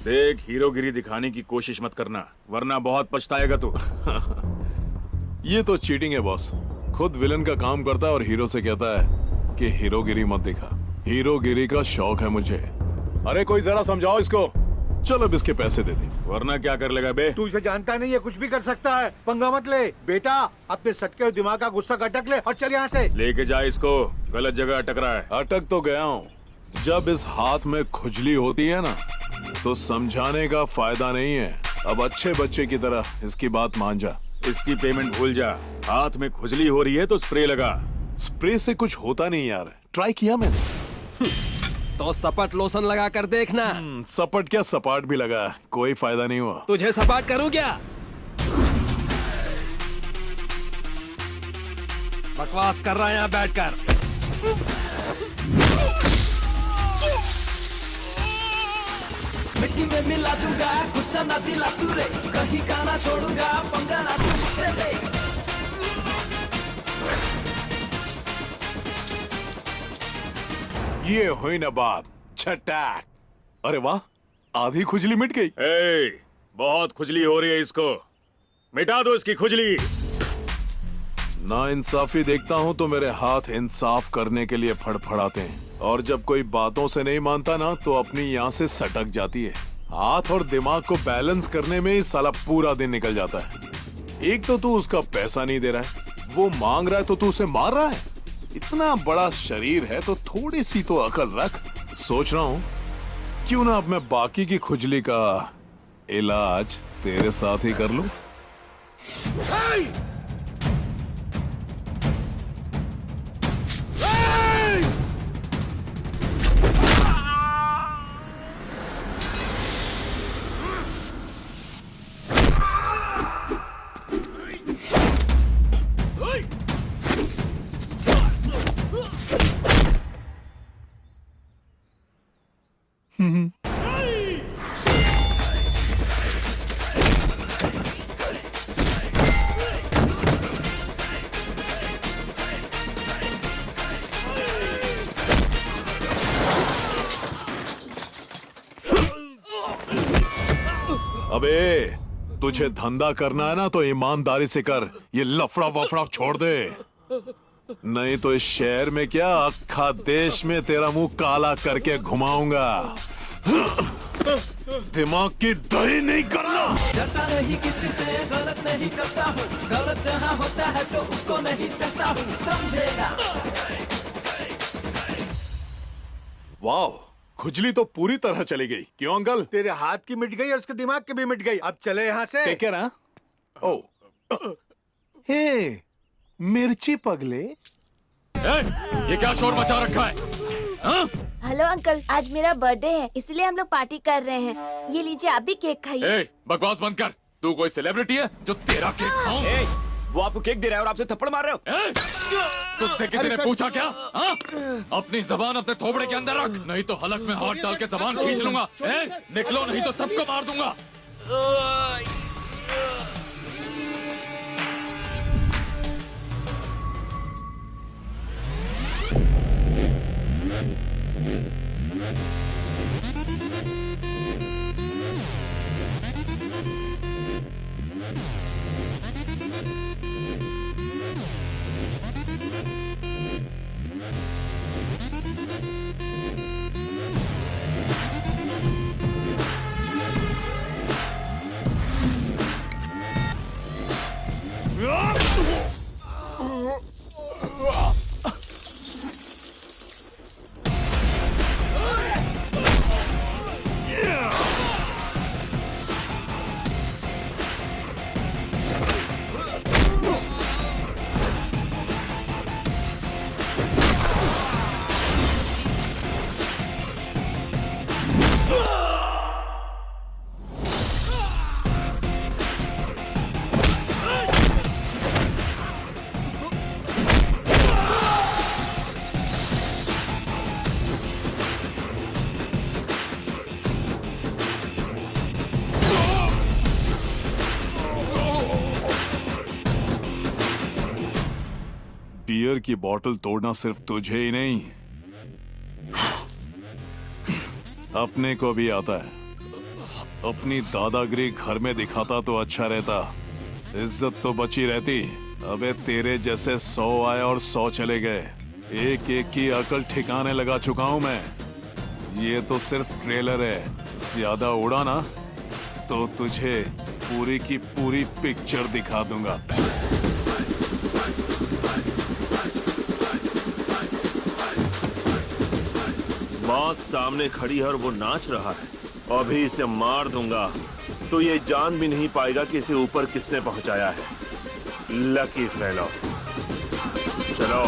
देख, हीरोगिरी दिखाने की कोशिश मत करना, वरना बहुत पछताएगा तू। ये तो चीटिंग है बॉस। खुद विलन का काम करता है और हीरो से कहता है कि हीरोगिरी मत दिखा। हीरोगिरी का शौक है मुझे। अरे कोई जरा समझाओ इसको। चल अब इसके पैसे दे दे। वरना क्या कर लेगा बे? तू इसे जानता नहीं है, कुछ भी कर सकता है। पंगा मत ले बेटा, अपने सटके हुए दिमाग का गुस्सा अटक ले और चल यहाँ से। लेके जा इसको, गलत जगह अटक रहा है। अटक तो गया हूँ। जब इस हाथ में खुजली होती है ना, तो समझाने का फायदा नहीं है। अब अच्छे बच्चे की तरह इसकी बात मान जा। इसकी पेमेंट भूल जा। हाथ में खुजली हो रही है तो स्प्रे लगा। स्प्रे से कुछ होता नहीं यार, ट्राई किया मैंने। तो सपाट लोशन लगा कर देखना। सपाट क्या, सपाट भी लगा, कोई फायदा नहीं हुआ। तुझे सपाट करूं क्या? बकवास कर रहा है यहाँ बैठकर। मिट्टी में मिला दूंगा, गुस्सा ना दिला तू रे, कहीं का ना छोड़ूंगा, पंगा ना तू मुझसे ले। ये हुई ना बात, छटाक। अरे वाह, आधी खुजली मिट गई। बहुत खुजली हो रही है, इसको मिटा दो इसकी खुजली। ना इंसाफी देखता हूँ तो मेरे हाथ इंसाफ करने के लिए फड़फड़ाते हैं, और जब कोई बातों से नहीं मानता ना तो अपनी यहाँ से सटक जाती है। हाथ और दिमाग को बैलेंस करने में ही साला पूरा दिन निकल जाता है। एक तो तू उसका पैसा नहीं दे रहा है, वो मांग रहा है तो तू उसे मार रहा है। इतना बड़ा शरीर है तो थोड़ी सी तो अकल रख। सोच रहा हूँ क्यों ना अब मैं बाकी की खुजली का इलाज तेरे साथ ही कर लूं। अबे तुझे धंधा करना है ना तो ईमानदारी से कर, ये लफड़ा वफड़ा छोड़ दे। नहीं तो इस शहर में क्या, अक्खा देश में तेरा मुंह काला करके घुमाऊंगा। दिमाग की दही नहीं करना। डरता नहीं किसी से, गलत नहीं करता हूँ, गलत जहाँ होता है तो उसको नहीं सहता हूँ, समझेगा। वाह, खुजली तो पूरी तरह चली गई। क्यों अंकल? तेरे हाथ की मिट गई और उसके दिमाग की भी मिट गई। अब चले यहाँ से। Take care. हाँ? ओ हे मिर्ची पगले। ये क्या शोर मचा रखा है? हाँ? हेलो अंकल, आज मेरा बर्थडे है, इसलिए हम लोग पार्टी कर रहे हैं। ये लीजिए, आप भी केक खाइए। बकवास बंद कर। तू कोई सेलिब्रिटी है जो तेरा केक खाऊं? वो आपको केक दे रहा है और आपसे थप्पड़ मार रहे हो। तुझसे किसी ने पूछा क्या? हाँ? अपनी जबान अपने थोबड़े के अंदर रख, नहीं तो हलक में हाथ डाल के जबान खींच लूंगा। निकलो नहीं तो सबको मार दूंगा। बियर की बोतल तोड़ना सिर्फ तुझे ही नहीं, अपने को भी आता है। अपनी दादागिरी घर में दिखाता तो अच्छा रहता, इज्जत तो बची रहती। अबे तेरे जैसे 100 आए और 100 चले गए, एक एक की अकल ठिकाने लगा चुका हूँ मैं। ये तो सिर्फ ट्रेलर है, ज्यादा उड़ा ना तो तुझे पूरी की पूरी पिक्चर दिखा दूंगा। मौत सामने खड़ी है और वो नाच रहा है। अभी इसे मार दूंगा तो ये जान भी नहीं पाएगा कि इसे ऊपर किसने पहुंचाया है। Lucky fellow. चलो।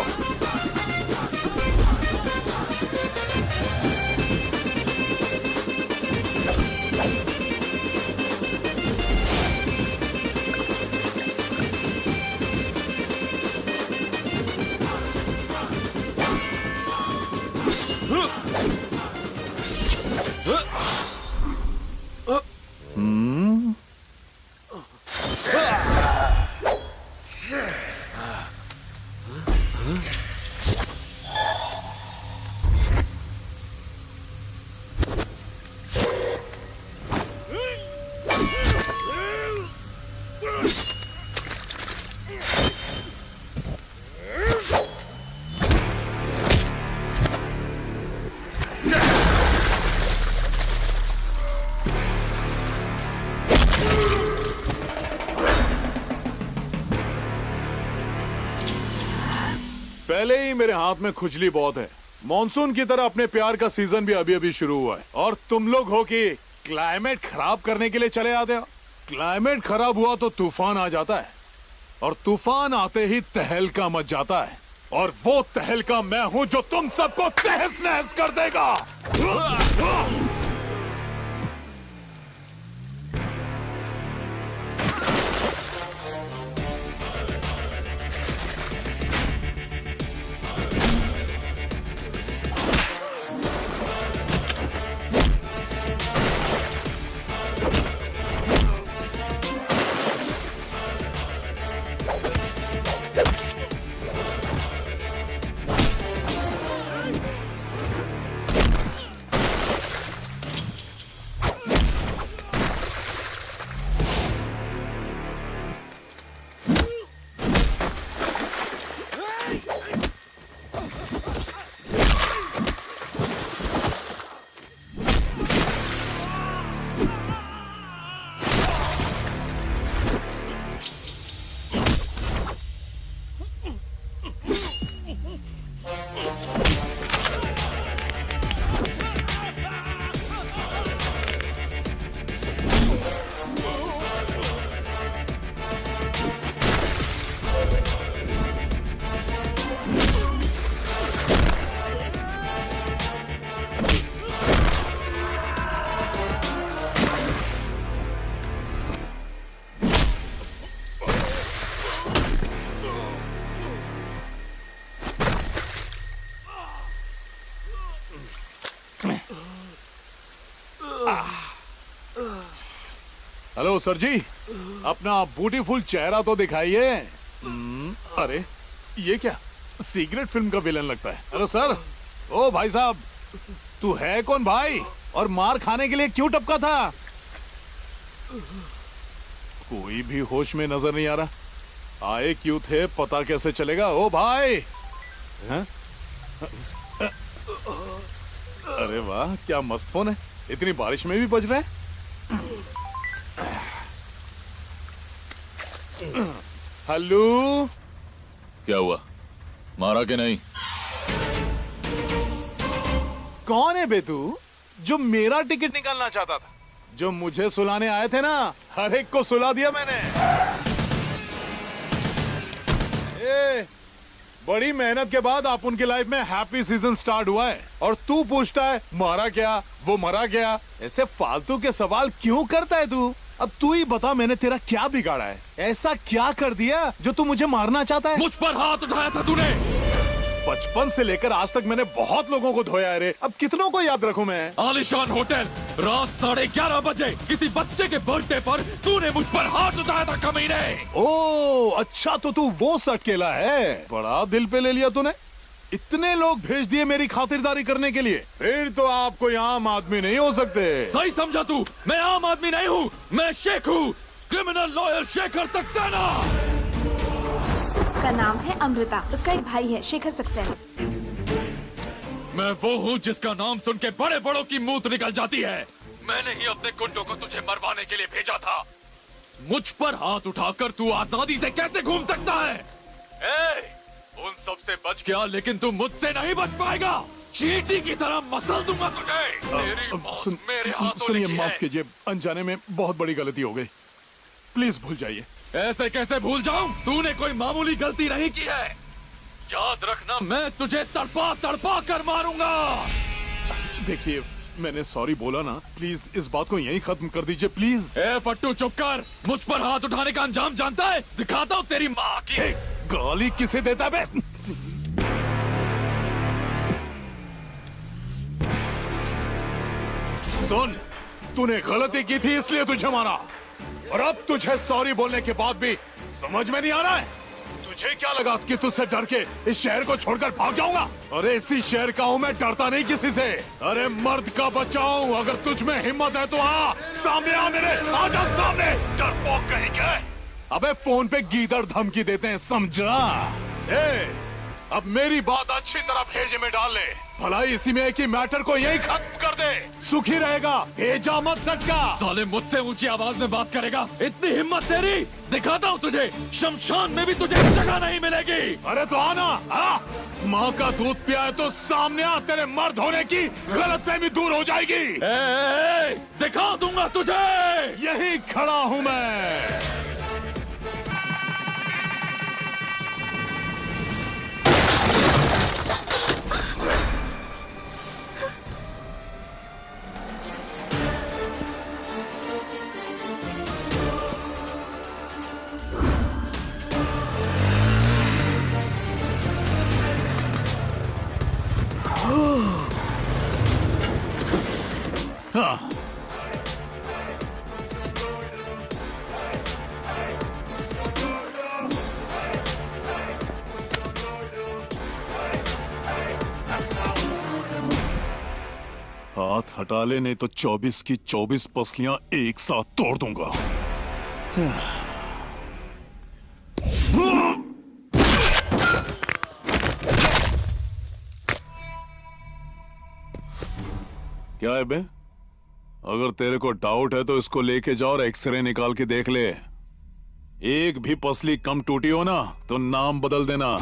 पहले ही मेरे हाथ में खुजली बहुत है। मॉनसून की तरह अपने प्यार का सीजन भी अभी अभी शुरू हुआ है और तुम लोग हो कि क्लाइमेट खराब करने के लिए चले आते हो। क्लाइमेट खराब हुआ तो तूफान आ जाता है और तूफान आते ही तहलका मच जाता है और वो तहलका मैं हूं जो तुम सबको तहस नहस कर देगा। हेलो सर जी, अपना ब्यूटीफुल चेहरा तो दिखाइए। अरे ये क्या, सीक्रेट फिल्म का विलन लगता है। Hello sir. ओ भाई साहब, तू है कौन भाई और मार खाने के लिए क्यों टपका था? कोई भी होश में नजर नहीं आ रहा। आए क्यों थे पता कैसे चलेगा? ओ भाई। हैं? अरे वाह, क्या मस्त फोन है, इतनी बारिश में भी बज रहा है। हेलो, क्या हुआ, मारा कि नहीं? कौन है बे तू जो मेरा टिकट निकालना चाहता था? जो मुझे सुलाने आए थे ना, हर एक को सुला दिया मैंने। बड़ी मेहनत के बाद आप उनकी लाइफ में हैप्पी सीजन स्टार्ट हुआ है और तू पूछता है मारा क्या, वो मरा क्या? ऐसे फालतू के सवाल क्यों करता है तू? अब तू ही बता, मैंने तेरा क्या बिगाड़ा है? ऐसा क्या कर दिया जो तू मुझे मारना चाहता है? मुझ पर हाथ उठाया था तूने। बचपन से लेकर आज तक मैंने बहुत लोगों को धोया है रे, अब कितनों को याद रखूं मैं? आलिशान होटल, रात 11:30 बजे किसी बच्चे के बर्थडे पर तूने मुझ पर हाथ उठाया था कमीने। ओ अच्छा, तो तू वो सटकेला है, बड़ा दिल पे ले लिया तूने। इतने लोग भेज दिए मेरी खातिरदारी करने के लिए, फिर तो आप कोई आम आदमी नहीं हो सकते। सही समझा तू। मैं आम आदमी नहीं हूँ, मैं शेख हूँ, क्रिमिनल लॉयर शेखर सक्सेना। का नाम है अमृता, उसका एक भाई है शेखर सक्सेना। मैं वो हूँ जिसका नाम सुन के बड़े बड़ों की मूत निकल जाती है। मैंने ही अपने गुंडों को तुझे मरवाने के लिए भेजा था। मुझ पर हाथ उठाकर तू आजादी से कैसे घूम सकता है? उन सब से बच गया, लेकिन तू मुझसे नहीं बच पाएगा। चींटी की तरह मसल दूंगा तुझे। मेरी मौत मेरे हाथों सुनिए, लिखी माफ है। कीजिए, अनजाने में बहुत बड़ी गलती हो गई, प्लीज भूल जाइए। ऐसे कैसे भूल जाऊं? तूने कोई मामूली गलती नहीं की है। याद रखना, मैं तुझे तड़पा तड़पा कर मारूंगा। देखिए, मैंने सॉरी बोला ना, प्लीज इस बात को यहीं खत्म कर दीजिए, प्लीज। ए फट्टू, चुप कर। मुझ पर हाथ उठाने का अंजाम जानता है? दिखाता हूँ तेरी माँ की। गाली किसे देता है बे? सुन, तूने गलती की थी इसलिए तुझे मारा, और अब तुझे सॉरी बोलने के बाद भी समझ में नहीं आ रहा है? तुझे क्या लगा कि तुझसे डर के इस शहर को छोड़कर भाग जाऊंगा? अरे इसी शहर का हूँ मैं, डरता नहीं किसी से। अरे मर्द का बच्चा हूँ, अगर तुझ में हिम्मत है तो आ, सामने आ मेरे, आजा सामने, डरपोक कहीं के। अबे फोन पे गीदड़ धमकी देते हैं, समझा? अब मेरी बात अच्छी तरह भेजे में डाल ले, भलाई इसी में है कि मैटर को यही खत्म कर दे। सुखी रहेगा, भेजा मत सटका। साले मुझसे ऊंची आवाज में बात करेगा? इतनी हिम्मत तेरी? दिखाता हूँ तुझे, शमशान में भी तुझे जगह नहीं मिलेगी। अरे तो आना, माँ का दूध पिया है तो सामने आ, तेरे मर्द होने की गलतफहमी दूर हो जाएगी। दिखा दूंगा तुझे। यही खड़ा हूँ मैं। हाथ हटा ले, नहीं तो 24 की 24 पसलियां एक साथ तोड़ दूंगा। क्या है बे? अगर तेरे को डाउट है तो इसको लेके जाओ और एक्सरे निकाल के देख ले। एक भी पसली कम टूटी हो ना तो नाम बदल देना।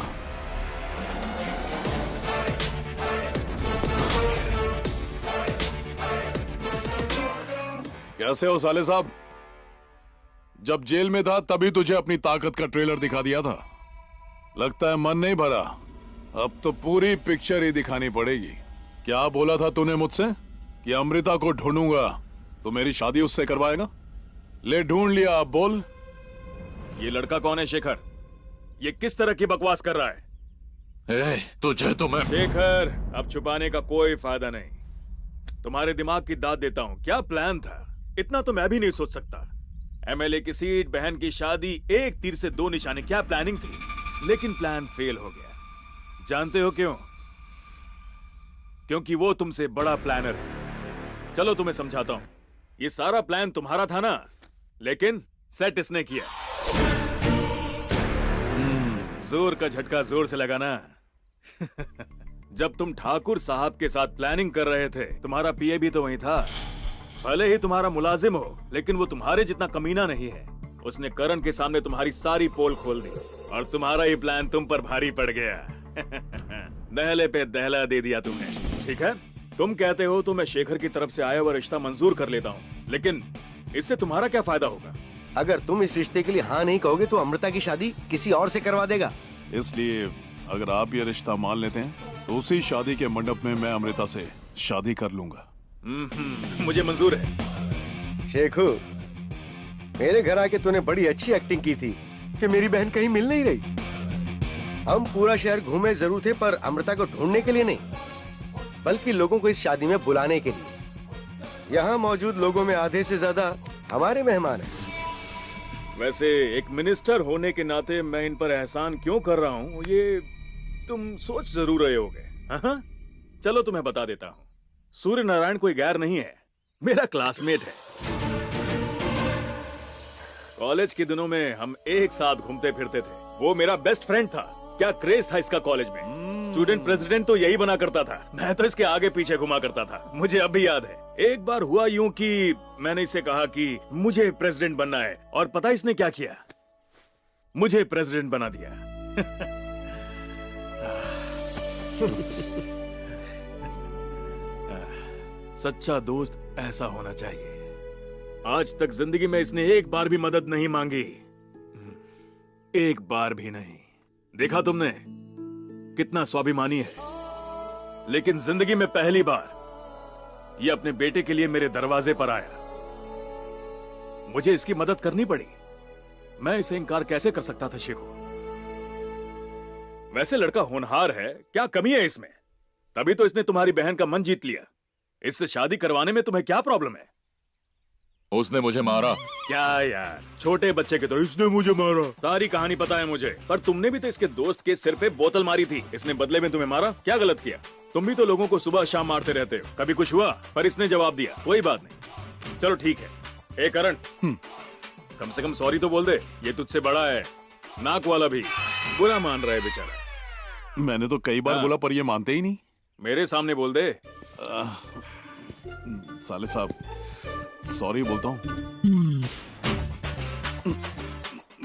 कैसे हो साले साहब? जब जेल में था तभी तुझे अपनी ताकत का ट्रेलर दिखा दिया था। लगता है मन नहीं भरा, अब तो पूरी पिक्चर ही दिखानी पड़ेगी। क्या बोला था तूने मुझसे कि अमृता को ढूंढूंगा तो मेरी शादी उससे करवाएगा? ले ढूंढ लिया, अब बोल। ये लड़का कौन है शेखर? ये किस तरह की बकवास कर रहा है? तुझे तो मैं शेखर, अब छुपाने का कोई फायदा नहीं। तुम्हारे दिमाग की दाद देता हूँ। क्या प्लान था? इतना तो मैं भी नहीं सोच सकता। एमएलए की सीट, बहन की शादी, एक तीर से दो निशाने, क्या प्लानिंग थी। लेकिन प्लान फेल हो गया। जानते हो क्यों? क्योंकि वो तुमसे बड़ा प्लानर है। चलो तुम्हें समझाता हूं। ये सारा प्लान तुम्हारा था ना, लेकिन सेट इसने किया। जोर का झटका जोर से लगाना। जब तुम ठाकुर साहब के साथ प्लानिंग कर रहे थे, तुम्हारा पीए भी तो वहीं था। भले ही तुम्हारा मुलाजिम हो, लेकिन वो तुम्हारे जितना कमीना नहीं है। उसने करण के सामने तुम्हारी सारी पोल खोल दी और तुम्हारा ये प्लान तुम पर भारी पड़ गया। दहले पे दहला दे दिया तुमने। ठीक है, तुम कहते हो तो मैं शेखर की तरफ से आया हुआ रिश्ता मंजूर कर लेता हूँ, लेकिन इससे तुम्हारा क्या फायदा होगा? अगर तुम इस रिश्ते के लिए हाँ नहीं कहोगे तो अमृता की शादी किसी और से करवा देगा। इसलिए अगर आप ये रिश्ता मान लेते हैं तो उसी शादी के मंडप में मैं अमृता से शादी कर लूंगा। मुझे मंजूर है। शेखू, मेरे घर आके तूने बड़ी अच्छी एक्टिंग की थी कि मेरी बहन कहीं मिल नहीं रही। हम पूरा शहर घूमे जरूर थे, पर अमृता को ढूंढने के लिए नहीं, बल्कि लोगों को इस शादी में बुलाने के लिए। यहाँ मौजूद लोगों में आधे से ज्यादा हमारे मेहमान हैं। वैसे एक मिनिस्टर होने के नाते मैं इन पर एहसान क्यों कर रहा हूँ, ये तुम सोच जरूर रहे होगे। हाँ? चलो तुम्हें बता देता हूँ। सूर्य नारायण कोई गैर नहीं है, मेरा क्लासमेट है। कॉलेज के दिनों में हम एक साथ घूमते फिरते थे। वो मेरा बेस्ट फ्रेंड था। क्या क्रेज था इसका कॉलेज में। स्टूडेंट प्रेसिडेंट तो यही बना करता था, मैं तो इसके आगे पीछे घुमा करता था। मुझे अब भी याद है, एक बार हुआ यूं कि मैंने इसे कहा कि मुझे प्रेसिडेंट बनना है, और पता इसने क्या किया? मुझे प्रेसिडेंट बना दिया। सच्चा दोस्त ऐसा होना चाहिए। आज तक जिंदगी में इसने एक बार भी मदद नहीं मांगी, एक बार भी नहीं। देखा तुमने कितना स्वाभिमानी है, लेकिन जिंदगी में पहली बार ये अपने बेटे के लिए मेरे दरवाजे पर आया। मुझे इसकी मदद करनी पड़ी। मैं इसे इनकार कैसे कर सकता था शेखू? वैसे लड़का होनहार है, क्या कमी है इसमें? तभी तो इसने तुम्हारी बहन का मन जीत लिया। इससे शादी करवाने में तुम्हें क्या प्रॉब्लम है? उसने मुझे मारा। क्या यार, छोटे बच्चे के तो इसने मुझे मारा। सारी कहानी पता है मुझे, पर तुमने भी तो इसके दोस्त के सिर पे बोतल मारी थी। इसने बदले में तुम्हें मारा, क्या गलत किया? तुम भी तो लोगों को सुबह शाम मारते रहते हो। कभी कुछ हुआ? पर इसने जवाब दिया, कोई बात नहीं। चलो ठीक है। ए करण, कम से कम सॉरी तो बोल दे। ये तुझसे बड़ा है, नाक वाला भी बुरा मान रहा है बेचारा। मैंने तो कई बार बोला, पर ये मानते ही नहीं। मेरे सामने बोल दे। साले साहब, सॉरी बोलता हूँ।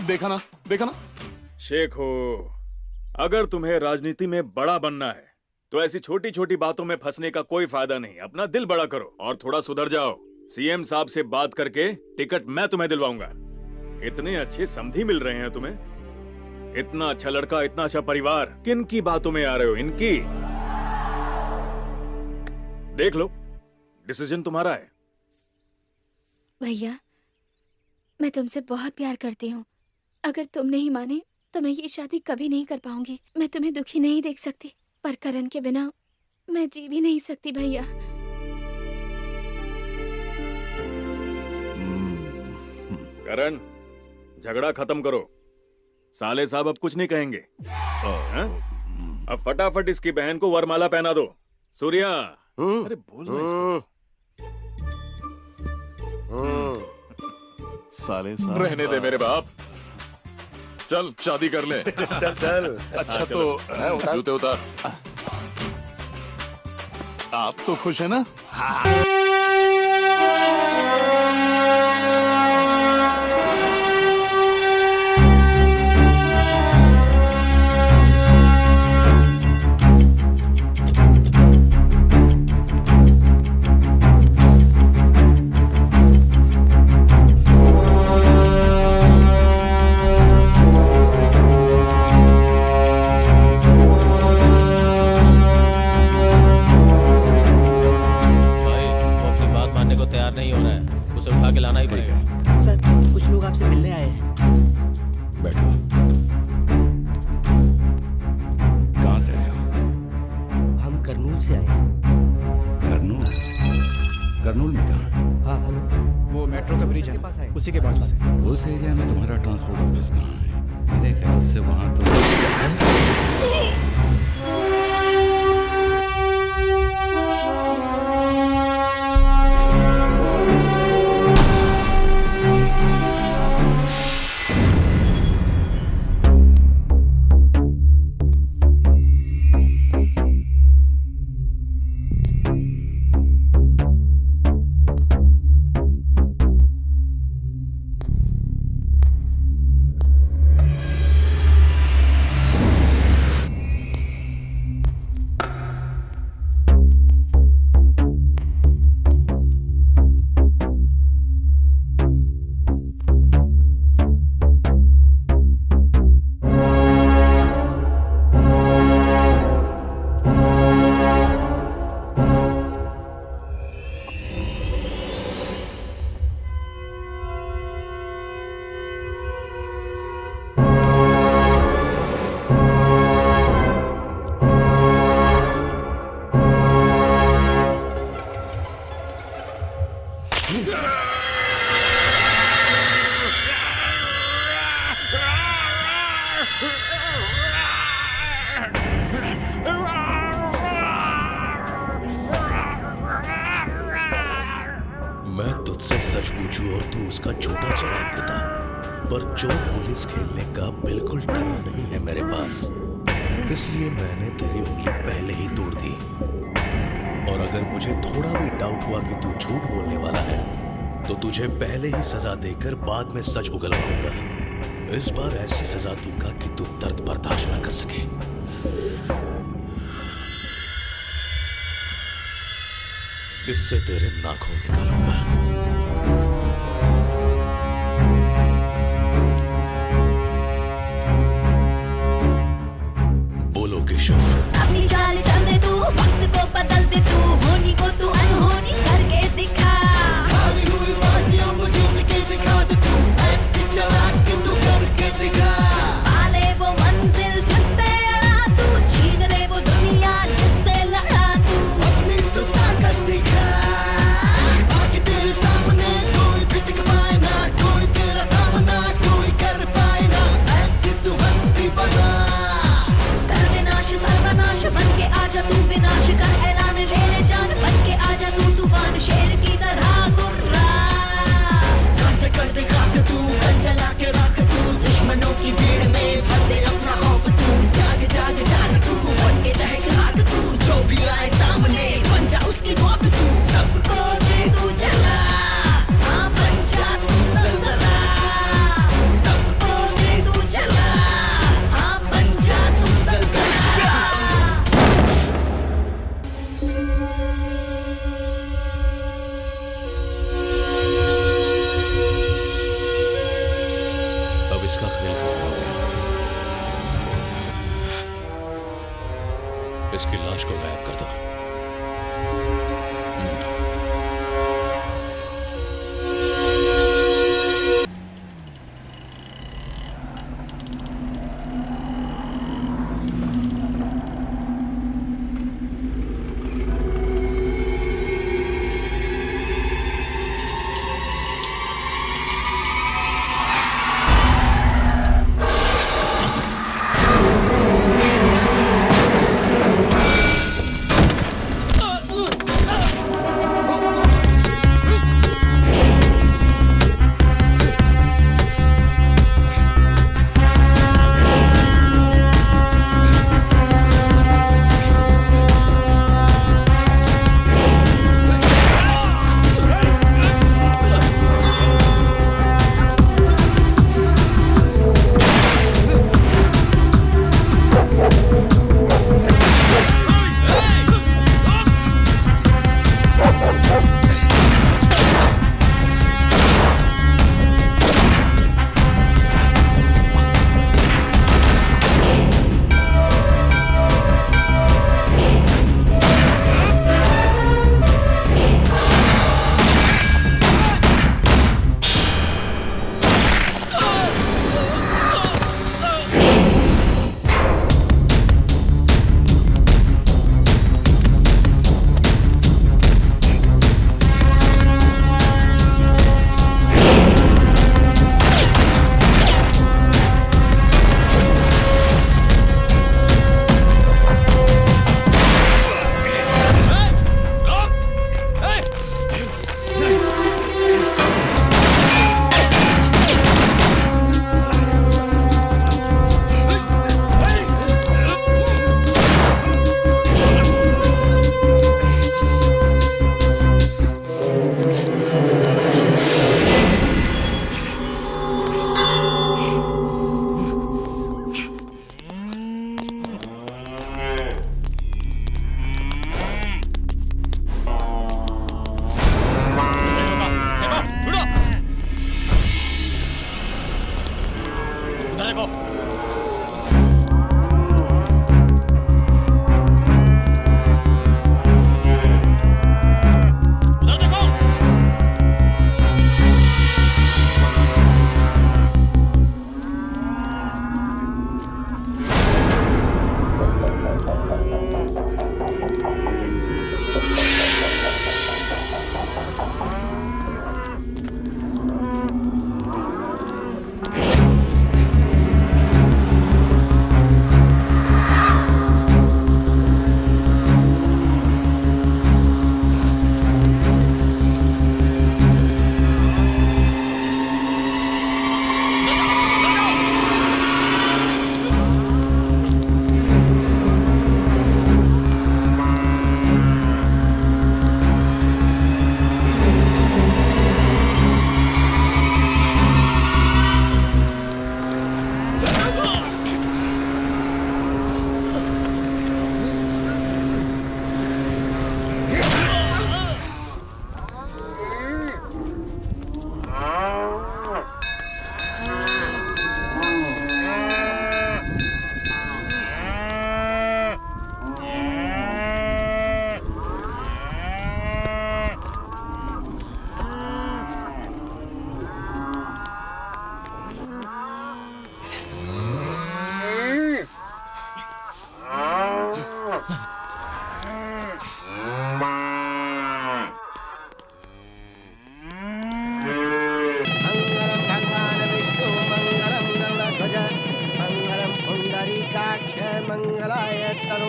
देखा ना, देखा ना। शेखो, अगर तुम्हें राजनीति में बड़ा बनना है तो ऐसी छोटी छोटी बातों में फंसने का कोई फायदा नहीं। अपना दिल बड़ा करो और थोड़ा सुधर जाओ। सीएम साहब से बात करके टिकट मैं तुम्हें दिलवाऊंगा। इतने अच्छे समधी मिल रहे हैं तुम्हें, इतना अच्छा लड़का, इतना अच्छा परिवार, किन की बातों में आ रहे हो? इनकी। देख लो, डिसीजन तुम्हारा है। भैया, मैं तुमसे बहुत प्यार करती हूँ। अगर तुम नहीं माने तो मैं ये शादी कभी नहीं कर पाऊंगी। मैं तुम्हें दुखी नहीं देख सकती, पर करण के बिना मैं जी भी नहीं सकती भैया। करण, झगड़ा खत्म करो। साले साहब अब कुछ नहीं कहेंगे। हाँ? अब फटाफट इसकी बहन को वरमाला पहना दो। सूर्या, अरे बोल ना इसको। साले साहब, रहने दे मेरे बाप। चल शादी कर ले। चल चल। अच्छा तो जूते उतार। आप तो खुश है ना? नहीं हो रहा है, उसे उठा के लाना ही पड़ेगा। सर, कुछ लोग आपसे मिलने आए हैं। बैठो। कहाँ से आए हो? हम करनूल से आए हैं। करनूल? करनूल में कहाँ? हाँ, वो मेट्रो का ब्रिज है, उसी के बाजू से। उस एरिया में तुम्हारा ट्रांसपोर्ट ऑफिस कहाँ है? मेरे ख्याल से वहाँ तो उसका झूठा जवाब देता, पर चोर पुलिस खेलने का बिल्कुल टाइम नहीं है मेरे पास, इसलिए मैंने तेरी उंगली पहले ही तोड़ दी। और अगर मुझे थोड़ा भी डाउट हुआ कि तू झूठ बोलने वाला है, तो तुझे पहले ही सजा देकर बाद में सच उगलवाऊंगा। इस बार ऐसी सजा दूंगा कि तू दर्द बर्दाश्त न कर सके। इससे तेरे नाखून निकालूंगा। बोलो किशोर। अपनी चाल चल दे तू, वक्त को बदल दे तू, होनी को तू अनहोनी करके दिखा। हारी हुई बाजियों को जीत के दिखा दे तू, ऐसी चालाक कि तू करके दिखा। पाले वो मंजिल जिस पे अड़ा तू, छीन ले वो दुनिया जिससे लड़ा तू। अपनी तो ताकत दिखा, बाकी तेरे सामने कोई भी टिक पाए ना, कोई तेरा सामना कोई कर पाए ना, ऐसी तू हस्ती बना। कर दे नाश सर्वनाश, बन के आजा तू विनाश कर ऐलान, ले ले जान, बन के आजा तू तूफान, शेर की तरह गुर्रा। कर दे खाक तू, गन जला के रख तू, दुश्मनों की भीड़ में भर दे अपना खौफ तू। जाग जाग जाग तू, बन के दहक लाग तू, जो भी आए सामने बन जा उसकी मौत तू। सबको दे तू जला, हाँ बन जा तू जलजला। सबको दे तू जला, हाँ बन जा तू जलजला। अब इसका ख्याल करना होगा। इसकी लाश को गायब कर दो।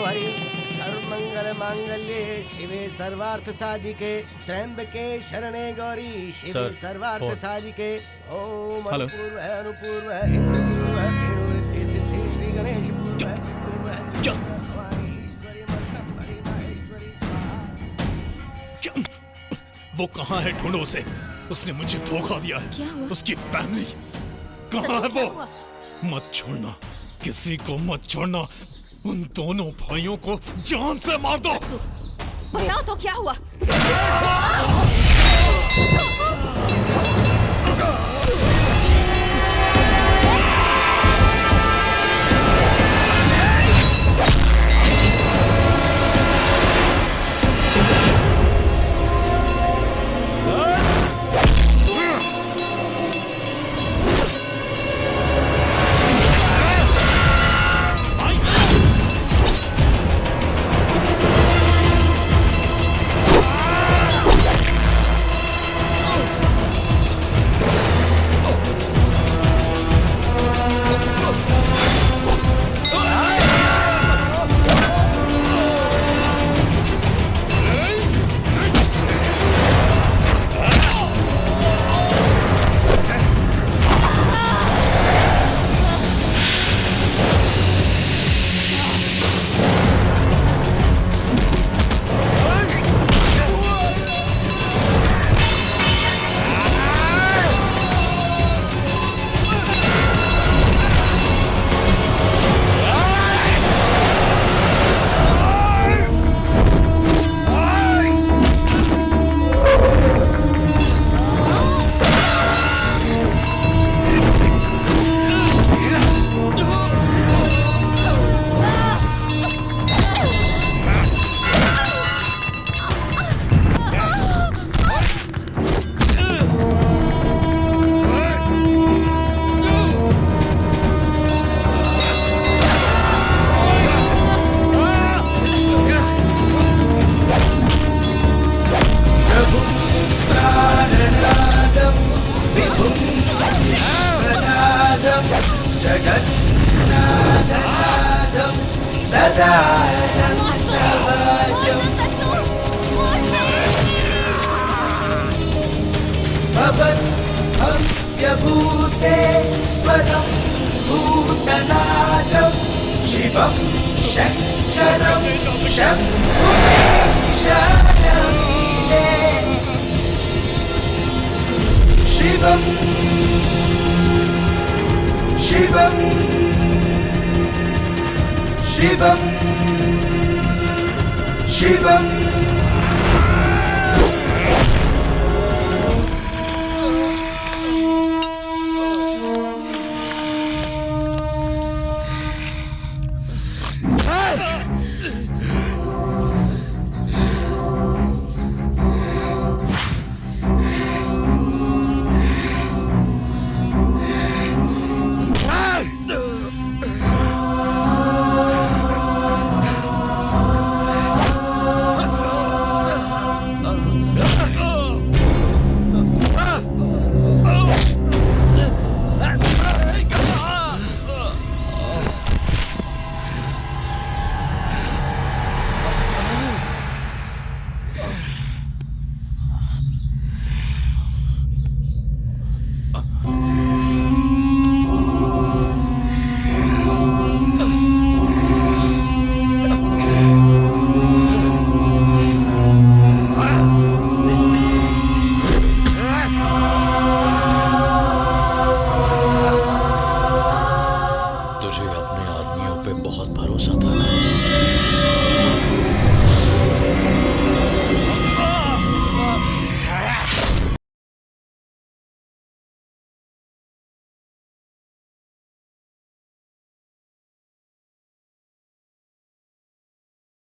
हरि सर्वमंगल मांगल्ये शिवे सर्वार्थ साधिके त्र्यंबके शरणे गौरी शिवे सर, सर्वार्थ फोन। साधिके ओम हेलो। अनुपूर्व अनुपूर्व इंद्रपूर्व वेणुवृद्धि सिद्धि श्री गणेश पूर्व पूर्व क्या? भवानी ईश्वरी मंत्रम हरि माहेश्वरी स्वाहा। वो कहाँ है? ढूंढो उसे। उसने मुझे धोखा दिया है। क्या हुआ? उसकी फैमिली कहाँ है? वो मत छोड़ना, किसी को मत छोड़ना। उन दोनों भाइयों को जान से मार दो। बताओ तो क्या हुआ? भूते स्वरं भूतनादं शिवं शङ्करं शम्भुशरणमीडे शिवं शिवं शिवं शिवं तुझे अपने आदमियों पे बहुत भरोसा था।